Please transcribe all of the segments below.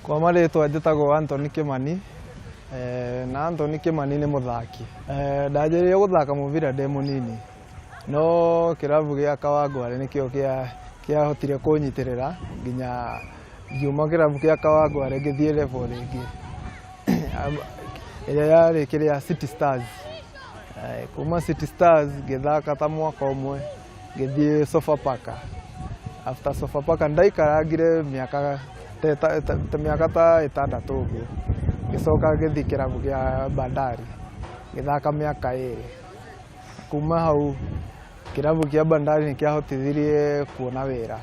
Kwa marĩtwa njĩtagwo Anthony Kimani, na Anthony Kimani nĩ mũthaki. Ndanjĩrĩirie gũthaka mũbira ndĩ mũnini, no kĩrabu gĩa Kawangware nĩkĩo kĩahotire kũnyitĩrĩra nginya ngiuma kĩrabu gĩa Kawangware ngĩthiĩ level rĩngĩ ĩrĩa yarĩ kĩrĩa City Stars. Kuma City Stars ngĩthaka ta mwaka ũmwe ngĩthiĩ Sofapaka. After Sofapaka ndaikarangire mĩaka ta 6 ũguo, ngĩcoka ngĩthiĩ kĩrabu gĩa Bandari ngĩthaka mĩaka 2. Kuma hau kĩrabu kĩa Bandari nĩkĩahotithirie kuona wĩra.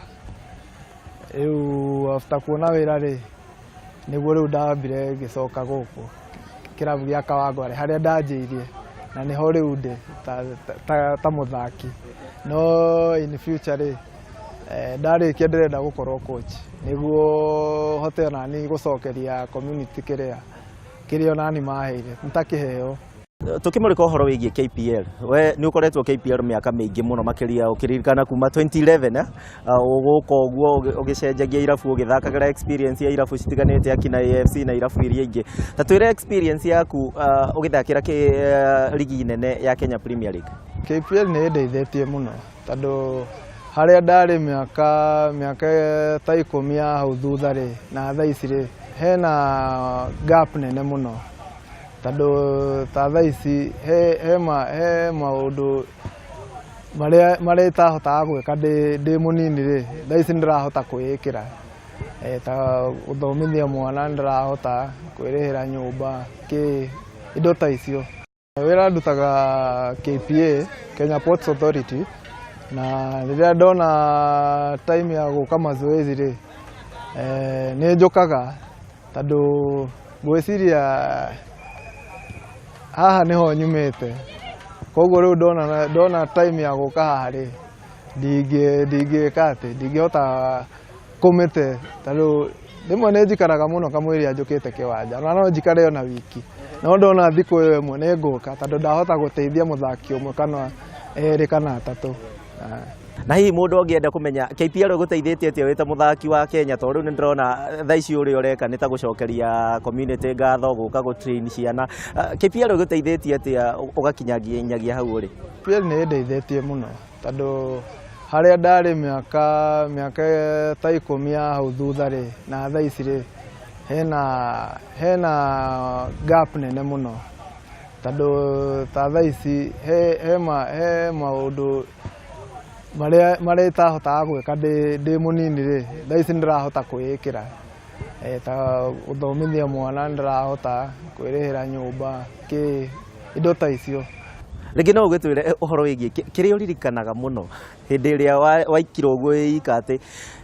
Rĩu after kuona wĩra rĩ, nĩguo rĩu ndambire ngĩcoka gũkũ kĩrabu gĩa Kawangware harĩa ndanjĩirie, na nĩho rĩu ndĩ ta mũthaki. No in future rĩ, ndarĩkia ndĩrenda gũkorwo coach nĩguo hote onani gũcokeria community kĩrĩa onani maheire ntakĩheo. Tukimurika ũhoro wĩgiĩ KPL, we nĩ ũkoretwo KPL mĩaka mĩingĩ mũno makĩria ũkĩririkana kuma 2011 ũgũka ũguo ũgĩcenjagia irabu ũgĩthakagĩra experience ya irabu citiganĩte akina AFC na irabu iria ingĩ. Ta twĩre experience yaku ũgĩthakĩra ligi nene ya Kenya Premier League. KPL nĩ ĩndeithĩtie mũno tondũ harĩa ndarĩ mĩaka ta 10 ya hau thutha rĩ, na thaa ici rĩ, hena gap nene mũno tondũ ta thaa ici he maũndũ marĩa itahotaga gwĩka ndĩ mũnini rĩ, thaa ici nĩndĩrahota kwĩĩkĩra. Ta gũthomithia mwana nĩndĩrahota kwĩrĩhĩra nyũmba, indo ta icio. Wĩra ndutaga KPA, Kenya Ports Authority, na rĩrĩa ndona time ya gũka mazoezi rĩ, nĩ njũkaga tondũ ngwĩciria haha nĩho nyumĩte. Koguo rĩu ndona time ya gũka haha rĩ, ndingĩka atĩ, ndingĩhota kũmĩte tondũ rĩmwe nĩ njikaraga mũno kamũira njũkĩte kĩwanja, na no njikare ona wiki. No ndona thikũ ĩyo ĩmwe nĩ ngũka tondũ ndahota gũteithia mũthaki ũmwe kana 2 kana 3. Na hihi mũndũ ũngĩenda kũmenya KPL ĩgũteithĩtie atĩa wĩ ta mũthaki wa Kenya, tondũ rĩu nĩndĩrona thaa ici ũrĩa ũreka nĩ ta gũcokeria community ngatho, gũka gũtrain ciana. KPL ĩgũteithĩtie atĩa ũgakinyagia hau ũrĩ? KPL nĩ ĩndeithĩtie mũno tondũ harĩa ndarĩ mĩaka ta 10 ya hau thutha rĩ, na thaa ici rĩ, hena gap nene mũno tondũ ta thaa ici he maũndũ marĩa itahotaga gwĩka ndĩ mũnini rĩ, thaa ici nĩndĩrahota kwĩĩkĩra. Ta gũthomithia mwana nĩndĩrahota kwĩrĩhĩra nyũmba, indo ta icio. Rĩngĩ no ũgĩtwĩre ũhoro wĩgiĩ kĩrĩa ũririkanaga mũno hĩndĩ ĩrĩa waikira ũguo wĩika atĩ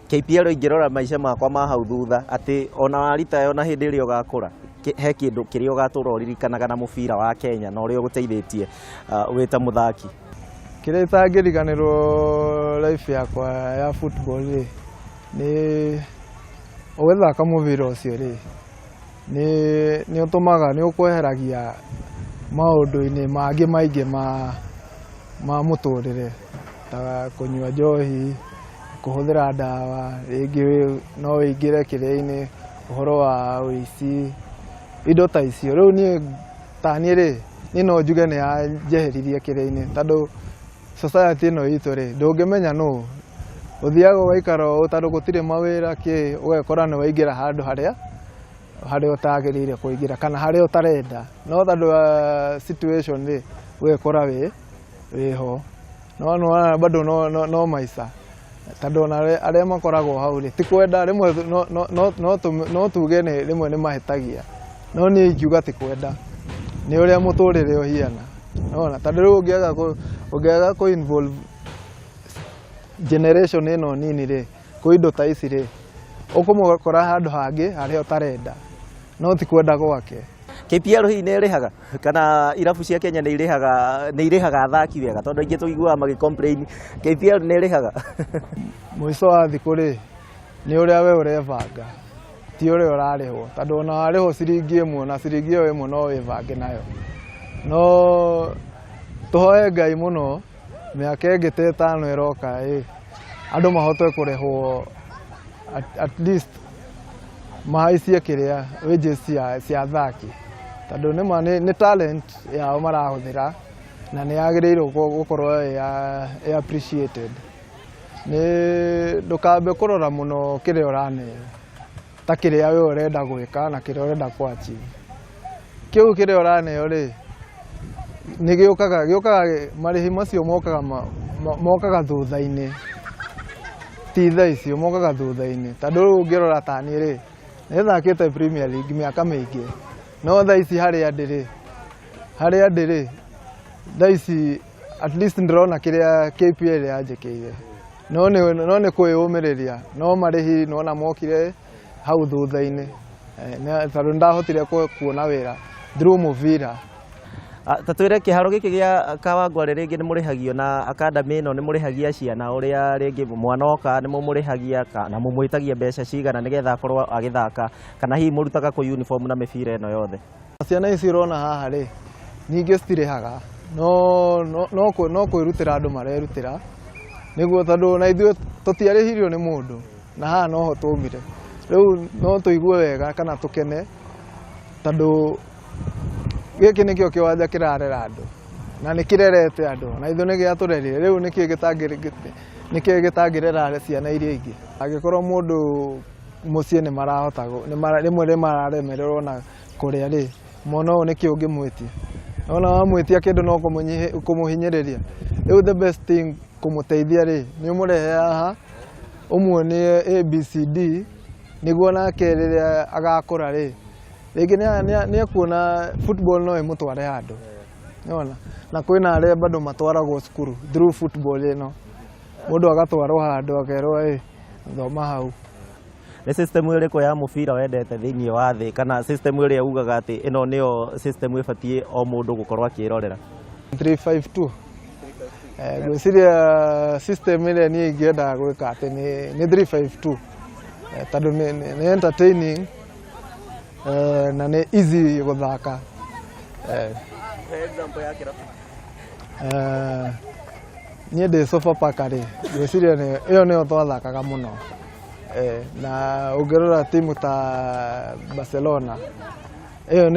KPL ingĩrora maica makwa ma hau thutha atĩ ona waritayo na hĩndĩ ĩrĩa ũgakũra, he kĩndũ kĩrĩa ũgatũra ũririkanaga na mũbira wa Kenya na ũrĩa ũgũteithĩtie wĩ ta mũthaki? Kĩrĩa itangĩriganĩrwo life yakwa ya football rĩ, nĩ ũgĩthaka mũbira ũcio rĩ, nĩ ũtũmaga nĩ ũkweheragia maũndũ-inĩ mangĩ maingĩ ma mũtũrĩre, ta kũnyua njohi, kũhũthĩra ndawa, rĩngĩ no wĩingĩre kĩrĩa-inĩ, ũhoro wa ũici, indo ta icio. Rĩu niĩ ta niĩ rĩ, niĩ no njuge nĩ yanjeheririe kĩrĩa-inĩ tondũ society ĩno itũ rĩ, ndũngĩmenya nũ ũthiaga ũgaikara ũũ tondũ gũtirĩ mawĩra ũgekora nĩ waingĩra handũ harĩa ũtagĩrĩire kũingĩra kana harĩa ũtarenda. No tondũ situation rĩ, ũgekora wĩho. No bado no maica tondũ ona arĩa makoragwo hau rĩ, ti kwenda rĩmwe, no tuge rĩmwe nĩ mahĩtagia, no niĩ ingiuga ti kwenda, nĩ ũrĩa mũtũrĩre ũhiana. Nona tondũ rĩu ũngĩaga kũ involve generation ĩno nini rĩ, kwĩ indo ta ici rĩ, ũkũmũkora handũ hangĩ harĩa ũtarenda, no ti kwenda gwake. KPL hihi nĩ ĩrĩhaga kana irabu cia Kenya nĩ irĩhaga athaki wega, tondũ aingĩ tũiguaga magĩ-complain KPL nĩ ĩrĩhaga? Mũico wa thikũ rĩ, nĩ ũrĩa we ũrebanga, ti ũrĩa ũrarĩhwo, tondũ ona warĩhwo ciringi 1 na ciringi ĩyo 1 no wĩbange nayo. No tũhoe Ngai mũno mĩaka ĩngĩ ta 5 ĩroka andũ mahote kũrĩhwo at least mahaicie kiria wages cia athaki tondu nĩ talent yao marahũthĩra na nĩ yagĩrĩirwo gũkorwo ĩ appreciated. Ndũkambe kũrora mũno kĩrĩa ũraneo ta kĩrĩa we ũrenda gwĩka na kĩrĩa ũrenda kũ-achieve. Kĩu kĩrĩa ũraneo rĩ nĩ gĩũkaga marĩhi macio mokaga thutha-inĩ, ti thaa icio mokaga thutha-inĩ. Tondũ rĩu ũngĩrora ta niĩ rĩ nĩ thakĩte Premier League mĩaka mĩingĩ, no thaa ici harĩa ndĩ rĩ thaa ici at least ndĩrona kĩrĩa KPL yanjĩkĩire, no nĩ kwĩyũmĩrĩria, no marĩhi nona mokire hau thutha-inĩ tondũ ndahotire kuona wĩra through Muvira. Ta twĩre kĩharo gĩkĩ gĩa Kawangware rĩngĩ nĩ mũrĩhagio na academy ĩno nĩ mũrĩhagia ciana ũrĩa rĩngĩ mwana oka nĩ mũmũrĩhagia kana mũmwĩtagia mbeca cigana nĩgetha akorwo agĩthaka, kana hihi mũrutaga kũ uniform na mĩbira ĩno yothe? Ciana ici ũrona haha rĩ nyingĩ citirĩhaga, no kwĩrutĩra andũ marerutĩra nĩguo, tondũ na ithuĩ tũtiarĩhirio nĩ mũndũ na haha noho twaumire. Rĩu no tũigue wega kana tũkene tondũ gĩkĩ nĩkĩo kĩwanja kĩrarera andũ na nĩ kĩrerete andũ na ithuĩ nĩ gĩatũrerire. Rĩu nĩkĩo gĩtangĩrera ciana iria ingĩ. Angĩkorwo mũndũ mũciĩ nĩ marahota rĩmwe nĩ mararemererwo na kũrĩa rĩ, mwana ũyũ nĩkĩo ũngĩmwĩtia, ona wamwĩtia kĩndũ no kũmũhinyĩrĩria. Rĩu the best thing kũmũteithia rĩ nĩ ũmũrehe haha ũmuonie ABCD nĩguo nake rĩrĩa agakũra rĩ rĩngĩ nĩ ekuona football no ĩmũtware handũ, na kwĩna arĩa bado matwaragwo cukuru through football ĩno, mũndũ agatwarwo handũ akerwo thoma hau. Nĩ system ĩrĩkũ ya mũbira wendete thĩinĩ wa thĩ, kana system ĩrĩa ugaga atĩ ĩno nĩyo system ĩbatiĩ o mũndũ gũkorwo akĩrorera? 352. Gwĩciria system ĩrĩa niĩ ingĩenda gwĩka atĩ nĩ 352 tondũ nĩ entertaining na nĩ easy gũthaka. Example ya kĩrabu? Niĩ ndĩ Sofapaka rĩ gwĩciria ĩyo nĩyo twathakaga mũno, na ũngĩrora timu ta Barcelona ĩyo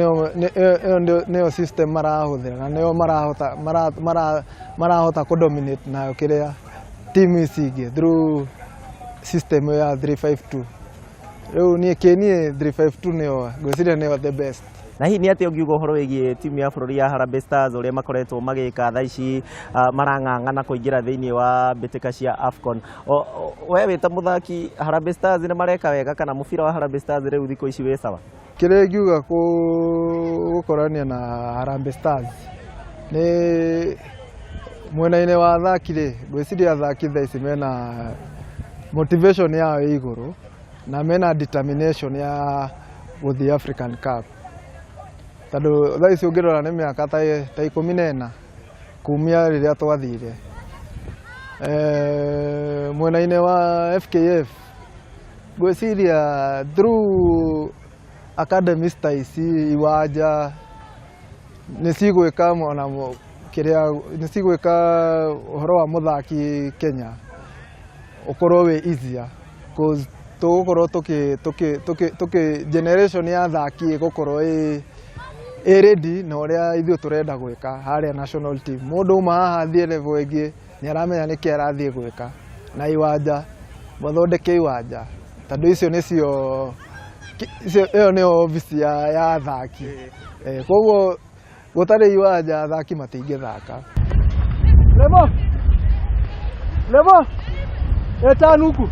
nĩyo system marahũthĩra na nĩyo marahota kũ-dominate nayo kĩrĩa timu ici ingĩ through system ya 352. Rĩu niĩ 352 nĩyo ngwĩciria nĩyo the best. Na hihi nĩ atĩa ũngiuga ũhoro wĩgiĩ timu ya bũrũri ya Harambee Stars ũrĩa makoretwo magĩka thaa ici marang'ang'ana kũingĩra thĩinĩ wa mbĩtĩka cia AFCON? We wĩ ta mũthaki Harambee Stars nĩ mareka wega kana mũbira wa Harambee Stars rĩu thikũ ici wĩ sawa? Kĩrĩa ingiuga gũkorania na Harambee Stars nĩ mwena-inĩ wa athaki rĩ, ngwĩciria athaki thaa ici mena motivation yao ĩ igũrũ na mena determination ya gũthiĩ African Cup. Tondũ thaa ici ũngĩrora nĩ mĩaka ta 14 kumia rĩrĩa twathire. Mwena-inĩ wa FKF ngwĩciria through academies ta ici iwanja nĩ cigwĩka ũhoro wa mũthaki Kenya ũkorwo wĩ easier, cause tũgũkorwo generation ya athaki ĩgũkorwo ĩ ready na ũrĩa ithuĩ tũrenda gwĩka harĩa national team. Mũndũ uma haha athiĩ level ĩngĩ nĩ aramenya nĩkĩ arathiĩ gwĩka, na iwanja mathondeke iwanja tondũ icio nĩcio ĩyo nĩyo office ya athaki. Koguo gũtarĩ iwanja athaki matingĩthaka. Lemo etanuku